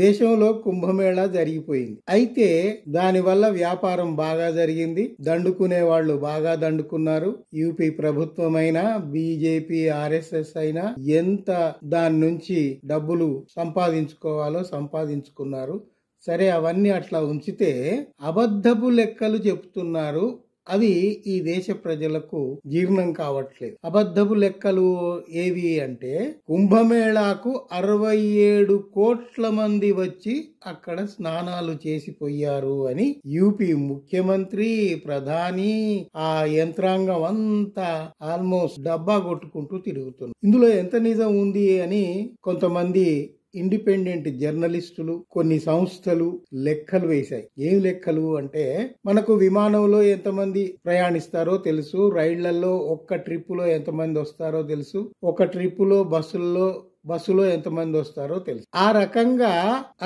దేశంలో కుంభమేళా జరిగిపోయింది. అయితే దానివల్ల వ్యాపారం బాగా జరిగింది, దండుకునే వాళ్ళు బాగా దండుకున్నారు. యూపీ ప్రభుత్వం అయినా బీజేపీ ఆర్ఎస్ఎస్ అయినా ఎంత దాని నుంచి డబ్బులు సంపాదించుకోవాలో సంపాదించుకున్నారు. సరే, అవన్నీ అట్లా ఉంచితే అబద్ధపు లెక్కలు చెప్తున్నారు. అవి ఈ దేశ ప్రజలకు జీర్ణం కావట్లేదు. అబద్ధపు లెక్కలు ఏవి అంటే, కుంభమేళాకు 67 కోట్ల మంది వచ్చి అక్కడ స్నానాలు చేసిపోయారు అని యూపీ ముఖ్యమంత్రి, ప్రధాని, ఆ యంత్రాంగం అంతా ఆల్మోస్ట్ డబ్బా కొట్టుకుంటూ తిరుగుతున్నారు. ఇందులో ఎంత నిజం ఉంది అని కొంతమంది ఇండిపెండెంట్ జర్నలిస్టులు, కొన్ని సంస్థలు లెక్కలు వేశాయి. ఏం లెక్కలు అంటే, మనకు విమానంలో ఎంతమంది ప్రయాణిస్తారో తెలుసు, రైళ్లలో ఒక్క ట్రిప్పులో ఎంతమంది వస్తారో తెలుసు, ఒక ట్రిప్పులో బస్సులో ఎంతమంది వస్తారో తెలుసు. ఆ రకంగా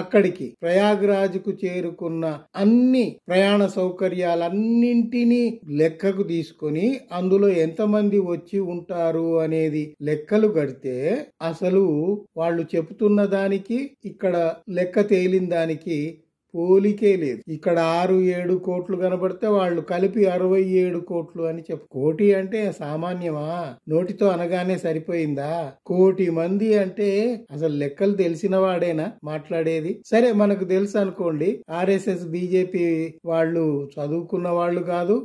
అక్కడికి ప్రయాగ్రాజ్కు చేరుకున్న అన్ని ప్రయాణ సౌకర్యాలన్నింటినీ లెక్కకు తీసుకొని అందులో ఎంతమంది వచ్చి ఉంటారు అనేది లెక్కలు కడితే అసలు వాళ్ళు చెబుతున్న దానికి ఇక్కడ లెక్క తేలిన దానికి పోలికే లేదు. ఇక్కడ 6-7 కోట్లు కనబడితే వాళ్ళు కలిపి 67 కోట్లు అని చెప్పు. కోటి అంటే సామాన్యమా? నోటితో అనగానే సరిపోయిందా? కోటి మంది అంటే అసలు లెక్కలు తెలిసిన వాడేనా మాట్లాడేది? సరే, మనకు తెలుసు అనుకోండి, ఆర్ఎస్ఎస్ బీజేపీ వాళ్ళు చదువుకున్న వాళ్ళు కాదు,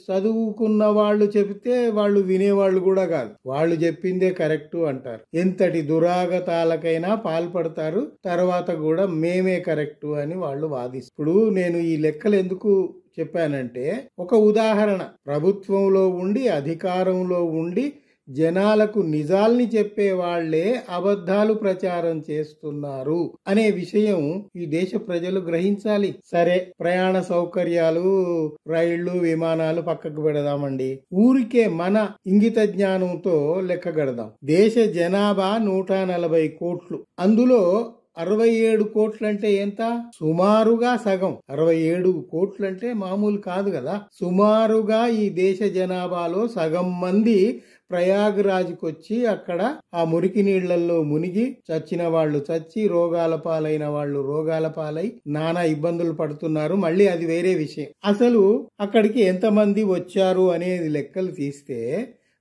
చదువుకున్న వాళ్ళు చెబితే వాళ్ళు వినేవాళ్ళు కూడా కాదు. వాళ్ళు చెప్పిందే కరెక్ట్ అంటారు. ఎంతటి దురాగతాలకైనా పాల్పడతారు. తర్వాత కూడా మేమే కరెక్ట్ అని వాళ్ళు వాదిస్తారు. ఇప్పుడు నేను ఈ లెక్కలు ఎందుకు చెప్పానంటే, ఒక ఉదాహరణ, ప్రభుత్వంలో ఉండి అధికారంలో ఉండి జనాలకు నిజాల్ని చెప్పే వాళ్లే అబద్ధాలు ప్రచారం చేస్తున్నారు అనే విషయం ఈ దేశ ప్రజలు గ్రహించాలి. సరే, ప్రయాణ సౌకర్యాలు, రైళ్లు, విమానాలు పక్కకు పెడదామండి. ఊరికే మన ఇంగిత జ్ఞానంతో లెక్క గడదాం. దేశ జనాభా 140 కోట్లు. అందులో 67 కోట్లంటే ఎంత? సుమారుగా సగం. 67 కోట్లంటే మామూలు కాదు కదా. సుమారుగా ఈ దేశ జనాభాలో సగం మంది ప్రయాగ్రాజ్కి వచ్చి అక్కడ ఆ మురికి నీళ్లలో మునిగి చచ్చిన వాళ్ళు చచ్చి, రోగాల పాలైన వాళ్ళు రోగాల పాలై నానా ఇబ్బందులు పడుతున్నారు. మళ్ళీ అది వేరే విషయం. అసలు అక్కడికి ఎంతమంది వచ్చారు అనేది లెక్కలు తీస్తే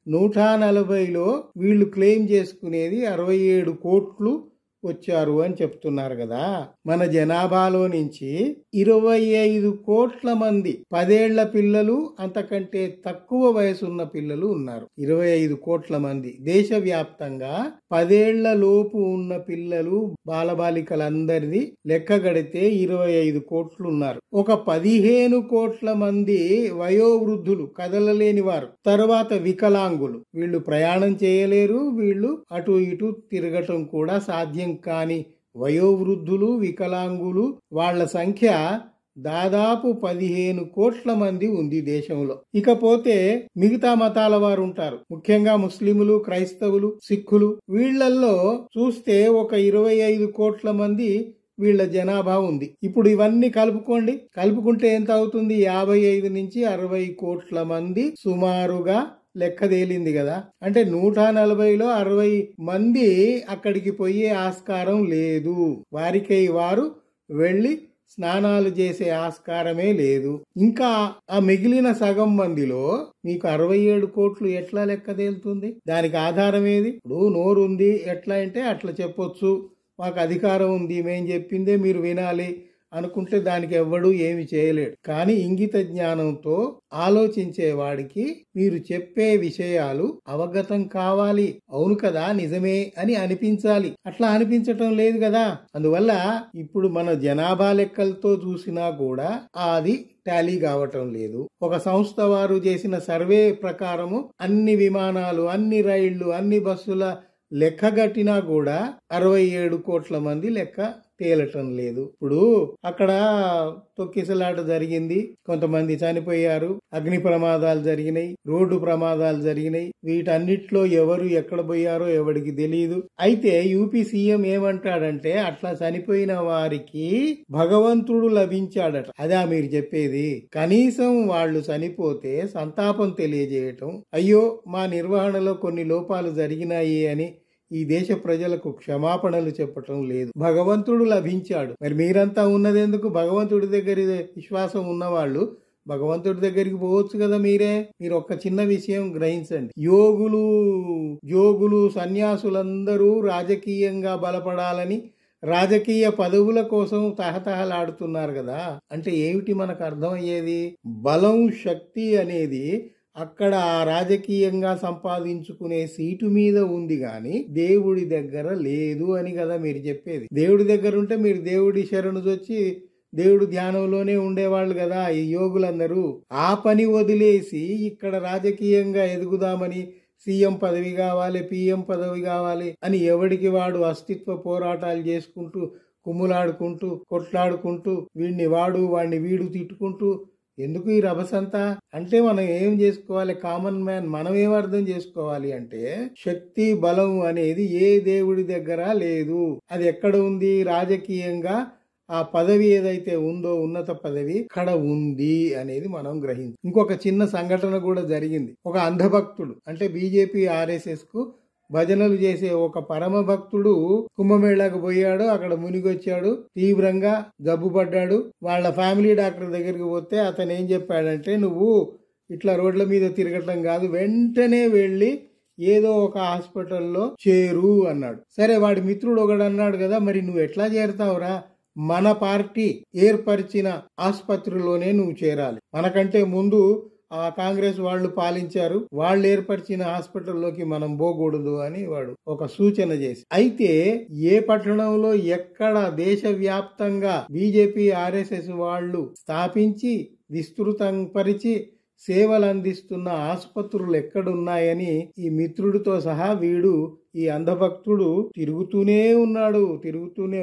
140లో వీళ్ళు క్లెయిమ్ చేసుకునేది 67 కోట్లు వచ్చారు అని చెప్తున్నారు కదా. మన జనాభాలో నుంచి 25 కోట్ల మంది 10 ఏళ్ల పిల్లలు, అంతకంటే తక్కువ వయసున్న పిల్లలు ఉన్నారు. 25 కోట్ల మంది దేశవ్యాప్తంగా 10 ఏళ్ల లోపు ఉన్న పిల్లలు, బాలబాలికలందరిది లెక్క గడితే 25 కోట్లు ఉన్నారు. ఒక 15 కోట్ల మంది వయోవృద్ధులు, కదలలేని వారు, తర్వాత వికలాంగులు. వీళ్ళు ప్రయాణం చేయలేరు, వీళ్ళు అటు ఇటు తిరగటం కూడా సాధ్యం కాని వయోవృద్ధులు, వికలాంగులు, వాళ్ల సంఖ్య దాదాపు 15 కోట్ల మంది ఉంది దేశంలో. ఇకపోతే మిగతా మతాల వారు ఉంటారు, ముఖ్యంగా ముస్లింలు, క్రైస్తవులు, సిక్కులు. వీళ్లల్లో చూస్తే ఒక 25 కోట్ల మంది వీళ్ల జనాభా ఉంది. ఇప్పుడు ఇవన్నీ కలుపుకుంటే ఎంత అవుతుంది? 55 నుంచి 60 కోట్ల మంది సుమారుగా లెక్క తేలింది కదా. అంటే 140లో 60 మంది అక్కడికి పోయే ఆస్కారం లేదు. వారికై వారు వెళ్లి స్నానాలు చేసే ఆస్కారమే లేదు. ఇంకా ఆ మిగిలిన సగం మందిలో మీకు 67 కోట్లు ఎట్లా లెక్క తేలుతుంది? దానికి ఆధారం ఏది? ఇప్పుడు నోరుంది, ఎట్లా అంటే అట్లా చెప్పొచ్చు, మాకు అధికారం ఉంది, మేం చెప్పిందే మీరు వినాలి అనుకుంటే దానికి ఎవ్వడూ ఏమి చేయలేడు. కానీ ఇంగిత జ్ఞానంతో ఆలోచించే వాడికి మీరు చెప్పే విషయాలు అవగతం కావాలి. అవును కదా, నిజమే అని అనిపించాలి. అట్లా అనిపించటం లేదు కదా. అందువల్ల ఇప్పుడు మన జనాభా లెక్కలతో చూసినా కూడా అది టాలీ కావటం లేదు. ఒక సంస్థ వారు చేసిన సర్వే ప్రకారము అన్ని విమానాలు, అన్ని రైళ్లు, అన్ని బస్సుల లెక్క గట్టినా కూడా 67 కోట్ల మంది లెక్క తేలటం లేదు. ఇప్పుడు అక్కడ తొక్కిసలాట జరిగింది, కొంతమంది చనిపోయారు, అగ్ని ప్రమాదాలు జరిగినాయి, రోడ్డు ప్రమాదాలు జరిగినాయి. వీటన్నిటిలో ఎవరు ఎక్కడ పోయారో ఎవడికి తెలియదు. అయితే యూపీ సీఎం ఏమంటాడంటే, అట్లా చనిపోయిన వారికి భగవంతుడు లభించాడట. అదా మీరు చెప్పేది? కనీసం వాళ్ళు చనిపోతే సంతాపం తెలియజేయటం, అయ్యో మా నిర్వహణలో కొన్ని లోపాలు జరిగినాయి అని ఈ దేశ ప్రజలకు క్షమాపణలు చెప్పటం లేదు. భగవంతుడు లభించాడు, మరి మీరంతా ఉన్నదెందుకు? భగవంతుడి దగ్గర విశ్వాసం ఉన్నవాళ్ళు భగవంతుడి దగ్గరికి పోవచ్చు కదా. మీరు ఒక్క చిన్న విషయం గ్రహించండి. యోగులు సన్యాసులందరూ రాజకీయంగా బలపడాలని రాజకీయ పదవుల కోసం తహతహలాడుతున్నారు కదా. అంటే ఏమిటి మనకు అర్థమయ్యేది? బలం, శక్తి అనేది అక్కడ రాజకీయంగా సంపాదించుకునే సీటు మీద ఉంది గాని దేవుడి దగ్గర లేదు అని కదా మీరు చెప్పేది. దేవుడి దగ్గర ఉంటే మీరు దేవుడి శరణు వచ్చి దేవుడు ధ్యానంలోనే ఉండేవాళ్ళు కదా ఈ యోగులందరూ. ఆ పని వదిలేసి ఇక్కడ రాజకీయంగా ఎదుగుదామని సీఎం పదవి కావాలి, పిఎం పదవి కావాలి అని ఎవడికి వాడు అస్తిత్వ పోరాటాలు చేసుకుంటూ, కుమ్ములాడుకుంటూ, కొట్లాడుకుంటూ, వాడిని వీడు తిట్టుకుంటూ ఎందుకు ఈ రభసంతా? అంటే మనం ఏం చేసుకోవాలి? కామన్ మ్యాన్ మనం ఏం అర్థం చేసుకోవాలి అంటే శక్తి, బలం అనేది ఏ దేవుడి దగ్గర లేదు. అది ఎక్కడ ఉంది? రాజకీయంగా ఆ పదవి ఏదైతే ఉందో ఉన్నత పదవి అక్కడ ఉంది అనేది మనం గ్రహించాం. ఇంకొక చిన్న సంఘటన కూడా జరిగింది. ఒక అంధభక్తుడు, అంటే బీజేపీ ఆర్ఎస్ఎస్ కు భజనలు చేసే ఒక పరమ భక్తుడు కుంభమేళాకు పోయాడు. అక్కడ మునిగొచ్చాడు, తీవ్రంగా జబ్బు పడ్డాడు. వాళ్ళ ఫ్యామిలీ డాక్టర్ దగ్గరికి పోతే అతను ఏం చెప్పాడంటే, నువ్వు ఇట్లా రోడ్ల మీద తిరగటం కాదు, వెంటనే వెళ్ళి ఏదో ఒక హాస్పిటల్లో చేరు అన్నాడు. సరే, వాడి మిత్రుడు ఒకడు అన్నాడు కదా, మరి నువ్వు ఎట్లా చేరతావురా? మన పార్టీ ఏర్పరిచిన ఆసుపత్రిలోనే నువ్వు చేరాలి. మనకంటే ముందు ఆ కాంగ్రెస్ వాళ్ళు పాలించారు, వాళ్ళు ఏర్పరిచిన హాస్పిటల్లోకి మనం పోకూడదు అని వాడు ఒక సూచన చేసి. అయితే ఏ పట్టణంలో ఎక్కడ దేశవ్యాప్తంగా బీజేపీ ఆర్ఎస్ఎస్ వాళ్ళు స్థాపించి విస్తృతం పరిచి సేవలు అందిస్తున్న ఆసుపత్రులు ఎక్కడున్నాయని ఈ మిత్రుడితో సహా ఈ అంధభక్తుడు తిరుగుతూనే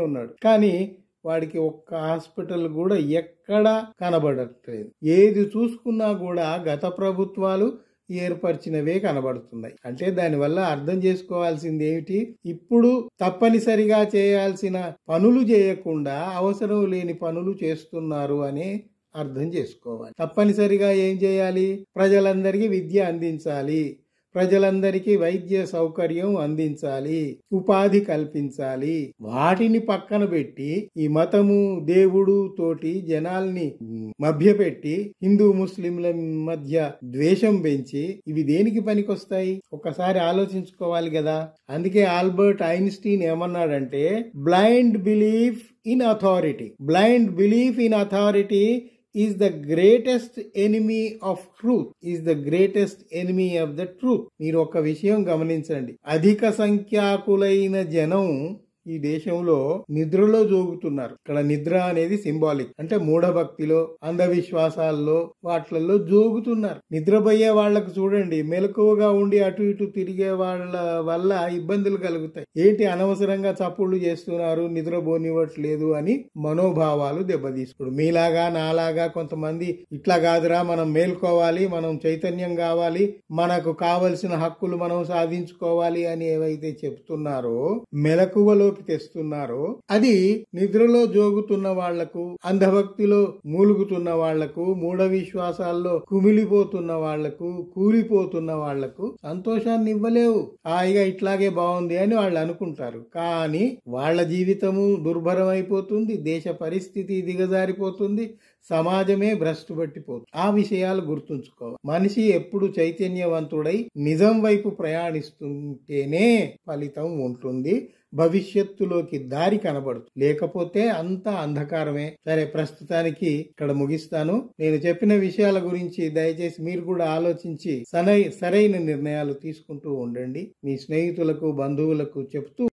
ఉన్నాడు. కానీ వాడికి ఒక్క హాస్పిటల్ కూడా ఎక్కడా కనబడట్లేదు. ఏది చూసుకున్నా కూడా గత ప్రభుత్వాలు ఏర్పరిచినవే కనబడుతున్నాయి. అంటే దానివల్ల అర్థం చేసుకోవాల్సింది ఏమిటి? ఇప్పుడు తప్పనిసరిగా చేయాల్సిన పనులు చేయకుండా అవసరం లేని పనులు చేస్తున్నారు అని అర్థం చేసుకోవాలి. తప్పనిసరిగా ఏం చేయాలి? ప్రజలందరికీ విద్య అందించాలి, ప్రజలందరికీ వైద్య సౌకర్యం అందించాలి, ఉపాధి కల్పించాలి. వాటిని పక్కన పెట్టి ఈ మతము, దేవుడు తోటి జనాల్ని మభ్యపెట్టి హిందూ ముస్లింల మధ్య ద్వేషం పెంచి ఇవి దేనికి పనికొస్తాయి? ఒక్కసారి ఆలోచించుకోవాలి కదా. అందుకే ఆల్బర్ట్ ఐన్స్టీన్ ఏమన్నాడంటే, blind belief in authority is the greatest enemy of truth, మీరు ఒక విషయం గమనించండి. అధిక సంఖ్యాకులైన జనం ఈ దేశంలో నిద్రలో జోగుతున్నారు. ఇక్కడ నిద్ర అనేది సింబాలిక్, అంటే మూఢభక్తిలో, అంధవిశ్వాసాల్లో వాటిల్లో జోగుతున్నారు. నిద్రపోయే వాళ్లకు చూడండి, మెలకువగా ఉండి అటు ఇటు తిరిగే వాళ్ళ వల్ల ఇబ్బందులు కలుగుతాయి. ఏంటి అనవసరంగా చప్పుళ్లు చేస్తున్నారు, నిద్రపోనివ్వట్లేదు అని మనోభావాలు దెబ్బతీసుకోడు. మీలాగా నాలాగా కొంతమంది ఇట్లా కాదురా, మనం మేల్కోవాలి, మనం చైతన్యం కావాలి, మనకు కావలసిన హక్కులు మనం సాధించుకోవాలి అని ఏవైతే చెప్తున్నారో, మెలకువలో తెస్తున్నారో, అది నిద్రలో జోగుతున్న వాళ్లకు, అంధభక్తిలో మూలుగుతున్న వాళ్లకు, మూఢ విశ్వాసాల్లో కుమిలిపోతున్న వాళ్లకు, కూలిపోతున్న వాళ్లకు సంతోషాన్ని ఇవ్వలేవు. హాయిగా ఇట్లాగే బాగుంది అని వాళ్ళు అనుకుంటారు. కానీ వాళ్ళ జీవితము దుర్భరం అయిపోతుంది, దేశ పరిస్థితి దిగజారిపోతుంది, సమాజమే భ్రష్టు పట్టిపోతుంది. ఆ విషయాలు గుర్తుంచుకోవాలి. మనిషి ఎప్పుడు చైతన్యవంతుడై నిజం వైపు ప్రయాణిస్తుంటేనే ఫలితం ఉంటుంది, భవిష్యత్తులోకి దారి కనబడుతుంది. లేకపోతే అంతా అంధకారమే. సరే, ప్రస్తుతానికి ఇక్కడ ముగిస్తాను. నేను చెప్పిన విషయాల గురించి దయచేసి మీరు కూడా ఆలోచించి సరైన నిర్ణయాలు తీసుకుంటూ ఉండండి. మీ స్నేహితులకు, బంధువులకు చెప్తూ